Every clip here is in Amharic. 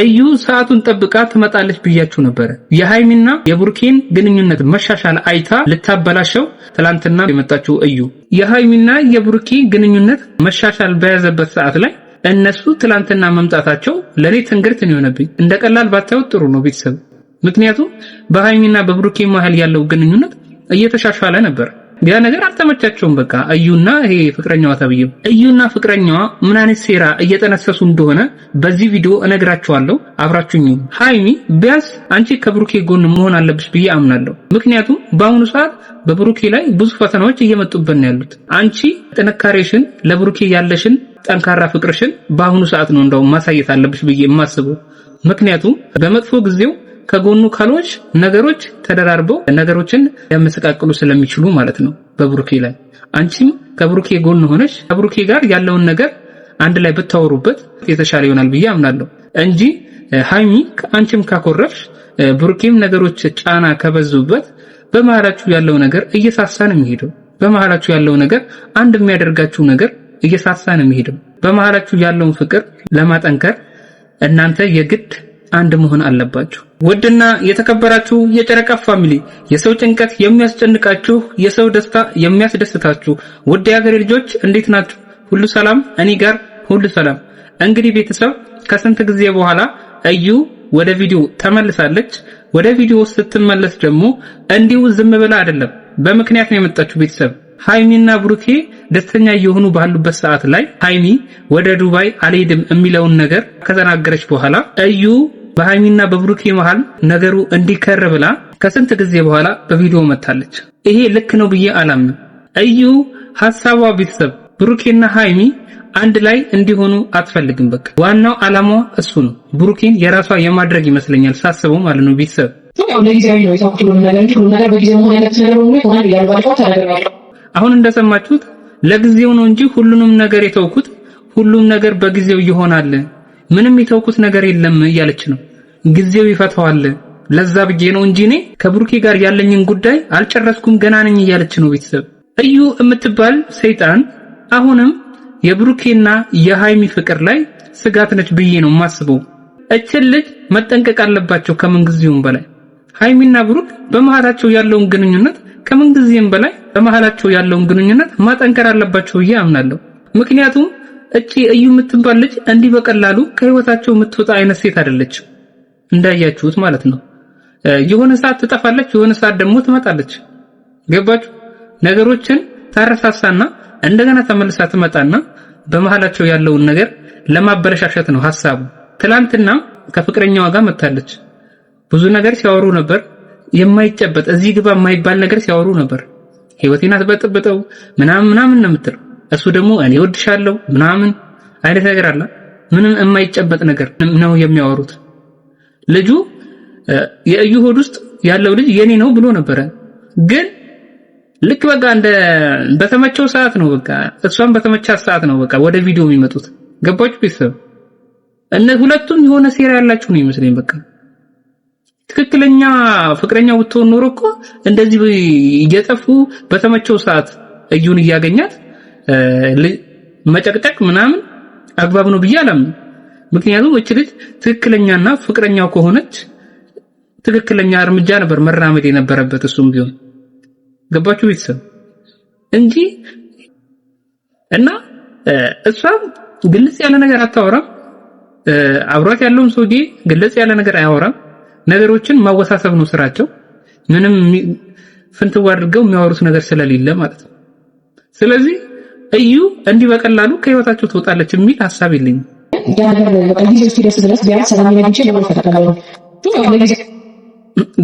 እዩ ሰዓቱን ጠብቃ ትመጣለች ብያችሁ ነበር። የሃይሚና የብሩኬን ግንኙነት መሻሻል አይታ ልታበላሸው ትላንትና የመጣችው እዩ የሃይሚና የብሩኬ ግንኙነት መሻሻል በያዘበት ሰዓት ላይ እነሱ ትላንትና መምጣታቸው ለኔ ትንግርት ነው የሆነብኝ። እንደቀላል ባታዩ ጥሩ ነው ቤተሰብ። ምክንያቱም በሃይሚና በብሩኬ መሃል ያለው ግንኙነት እየተሻሻለ ነበር። ያ ነገር አልተመቻቸውም። በቃ እዩና ይሄ ፍቅረኛዋ ተብየው እዩና ፍቅረኛዋ ምን አይነት ሴራ እየጠነሰሱ እንደሆነ በዚህ ቪዲዮ እነግራችኋለሁ። አብራችሁኝ። ሃይሚ ቢያንስ አንቺ ከብሩኬ ጎን መሆን አለብሽ ብዬ አምናለሁ። ምክንያቱም በአሁኑ ሰዓት በብሩኬ ላይ ብዙ ፈተናዎች እየመጡበት ነው ያሉት። አንቺ ጥንካሬሽን ለብሩኬ ያለሽን ጠንካራ ፍቅርሽን በአሁኑ ሰዓት ነው እንደው ማሳየት አለብሽ ብዬ የማስበው። ምክንያቱም በመጥፎ ጊዜው ከጎኑ ካልሆንሽ ነገሮች ተደራርበው ነገሮችን ያመሰቃቅሉ ስለሚችሉ ማለት ነው በብሩኬ ላይ። አንቺም ከብሩኬ ጎን ሆነሽ ከብሩኬ ጋር ያለውን ነገር አንድ ላይ ብታወሩበት የተሻለ ይሆናል ብዬ አምናለሁ እንጂ ሃይሚ አንቺም ካኮረፍሽ ብሩኬም ነገሮች ጫና ከበዙበት በመሃላችሁ ያለው ነገር እየሳሳ ነው የሚሄደው። በመሃላችሁ ያለው ነገር አንድ የሚያደርጋችሁ ነገር እየሳሳ ነው የሚሄደው። በመሃላችሁ ያለውን ፍቅር ለማጠንከር እናንተ የግድ አንድ መሆን አለባችሁ። ውድና የተከበራችሁ የጨረቃ ፋሚሊ፣ የሰው ጭንቀት የሚያስጨንቃችሁ፣ የሰው ደስታ የሚያስደስታችሁ ውድ የሀገሬ ልጆች እንዴት ናችሁ? ሁሉ ሰላም? እኔ ጋር ሁሉ ሰላም። እንግዲህ ቤተሰብ ከስንት ጊዜ በኋላ እዩ ወደ ቪዲዮ ተመልሳለች። ወደ ቪዲዮ ስትመለስ ደግሞ እንዲሁ ዝም ብላ አይደለም፣ በምክንያት ነው የመጣችው ቤተሰብ። ሃይሚና ብሩኬ ደስተኛ የሆኑ ባሉበት ሰዓት ላይ ሃይሚ ወደ ዱባይ አልሄድም የሚለውን ነገር ከተናገረች በኋላ እዩ በሃይሚና በብሩኬ መሃል ነገሩ እንዲከር ብላ ከስንት ጊዜ በኋላ በቪዲዮ መታለች። ይሄ ልክ ነው ብዬ አላምንም። እዩ ሐሳቧ ቤተሰብ ብሩኬና ሃይሚ አንድ ላይ እንዲሆኑ አትፈልግም። በቃ ዋናው አላማዋ እሱ ነው። ብሩኬን የራሷ የማድረግ ይመስለኛል ሳስበው ማለት ነው ቤተሰብ። አሁን እንደሰማችሁት ለጊዜው ነው እንጂ ሁሉንም ነገር የተውኩት፣ ሁሉም ነገር በጊዜው ይሆናል፣ ምንም የተውኩት ነገር የለም እያለች ነው። ጊዜው ይፈታዋል፣ ለዛ ብዬ ነው እንጂ እኔ ከብሩኬ ጋር ያለኝን ጉዳይ አልጨረስኩም ገና ነኝ እያለች ነው ቤተሰብ። እዩ የምትባል ሰይጣን አሁንም የብሩኬና የሃይሚ ፍቅር ላይ ስጋት ነች ብዬ ነው የማስበው። እችን ልጅ መጠንቀቅ አለባቸው ከምን ጊዜውም በላይ። ሃይሚና ብሩክ በመሃላቸው ያለውን ግንኙነት ከምን ጊዜም በላይ በመሃላቸው ያለውን ግንኙነት ማጠንከር አለባቸው ብዬ አምናለሁ። ምክንያቱም እቺ እዩ የምትባል ልጅ እንዲህ በቀላሉ ከህይወታቸው የምትወጣ አይነት ሴት አይደለች። እንዳያችሁት ማለት ነው። የሆነ ሰዓት ትጠፋለች፣ የሆነ ሰዓት ደግሞ ትመጣለች። ገባችሁ? ነገሮችን ታረሳሳና እንደገና ተመልሳ ትመጣና በመሃላቸው ያለውን ነገር ለማበረሻሸት ነው ሐሳቡ። ትላንትና ከፍቅረኛዋ ጋር መጣለች። ብዙ ነገር ሲያወሩ ነበር። የማይጨበጥ እዚህ ግባ የማይባል ነገር ሲያወሩ ነበር። ህይወቴን አትበጥብጠው ምናምን ነው የምትለው። እሱ ደግሞ እኔ ወድሻለሁ ምናምን አይነት ነገር አለ። ምንም የማይጨበጥ ነገር ነው የሚያወሩት። ልጁ የእዩ ሆድ ውስጥ ያለው ልጅ የኔ ነው ብሎ ነበረ። ግን ልክ በቃ እንደ በተመቸው ሰዓት ነው በቃ እሷም በተመቻት ሰዓት ነው በቃ ወደ ቪዲዮ የሚመጡት። ገባችሁ ቤተሰብ? ሁለቱም የሆነ ሴራ ያላችሁ ነው ይመስለኝ። በቃ ትክክለኛ ፍቅረኛ ብትሆን ኖሮ እኮ እንደዚህ እየጠፉ በተመቸው ሰዓት እዩን እያገኛት መጨቅጨቅ ምናምን አግባብ ነው ብዬ አላምንም። ምክንያቱም እቺ ልጅ ትክክለኛና ፍቅረኛው ከሆነች ትክክለኛ እርምጃ ነበር መራመድ የነበረበት እሱም ቢሆን። ገባችሁ ቤተሰብ? እንጂ እና እሷም ግልጽ ያለ ነገር አታወራም። አብሯት ያለውን ሰውዬ ግልጽ ያለ ነገር አያወራም። ነገሮችን ማወሳሰብ ነው ስራቸው። ምንም ፍንትው አድርገው የሚያወሩት ነገር ስለሌለ ማለት ነው። ስለዚህ እዩ እንዲህ በቀላሉ ከህይወታቸው ትወጣለች የሚል ሐሳብ የለኝም።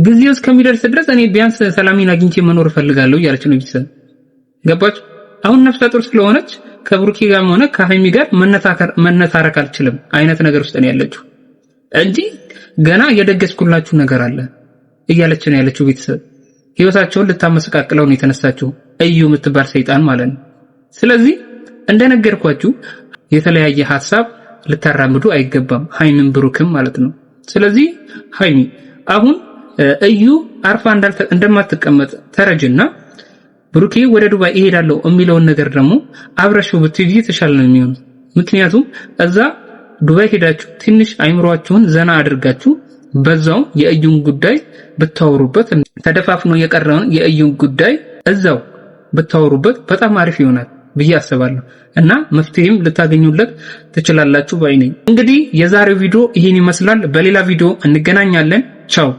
ጊዜው እስከሚደርስ ድረስ እኔ ቢያንስ ሰላሜን አግኝቼ መኖር እፈልጋለሁ እያለች ነው ቤተሰብ። ገባች? አሁን ነፍሰ ጡር ስለሆነች ከብሩኬ ጋርም ሆነ ከሃይሚ ጋር መነታረክ አልችልም አይነት ነገር ውስጥ ነው ያለችው እንጂ ገና የደገስኩላችሁ ነገር አለ እያለች ነው ያለችው ቤተሰብ። ህይወታቸውን ልታመሰቃቅለው ነው የተነሳችው እዩ የምትባል ሰይጣን ማለት ነው። ስለዚህ እንደነገርኳችሁ የተለያየ ሐሳብ ልታራምዱ አይገባም፣ ሃይሚን ብሩክም ማለት ነው። ስለዚህ ሃይሚ አሁን እዩ አርፋ እንደማትቀመጥ ተረጅና ብሩኬ ወደ ዱባይ ይሄዳለው የሚለውን ነገር ደግሞ አብረሽው ብትይ የተሻለ ነው የሚሆነው። ምክንያቱም እዛ ዱባይ ሄዳችሁ ትንሽ አይምሮአችሁን ዘና አድርጋችሁ በዛው የእዩን ጉዳይ ብታወሩበት ተደፋፍኖ የቀረውን የእዩን ጉዳይ እዛው ብታወሩበት በጣም አሪፍ ይሆናል ብዬ አስባለሁ እና መፍትሄም ልታገኙለት ትችላላችሁ ባይ ነኝ። እንግዲህ የዛሬው ቪዲዮ ይሄን ይመስላል። በሌላ ቪዲዮ እንገናኛለን። ቻው።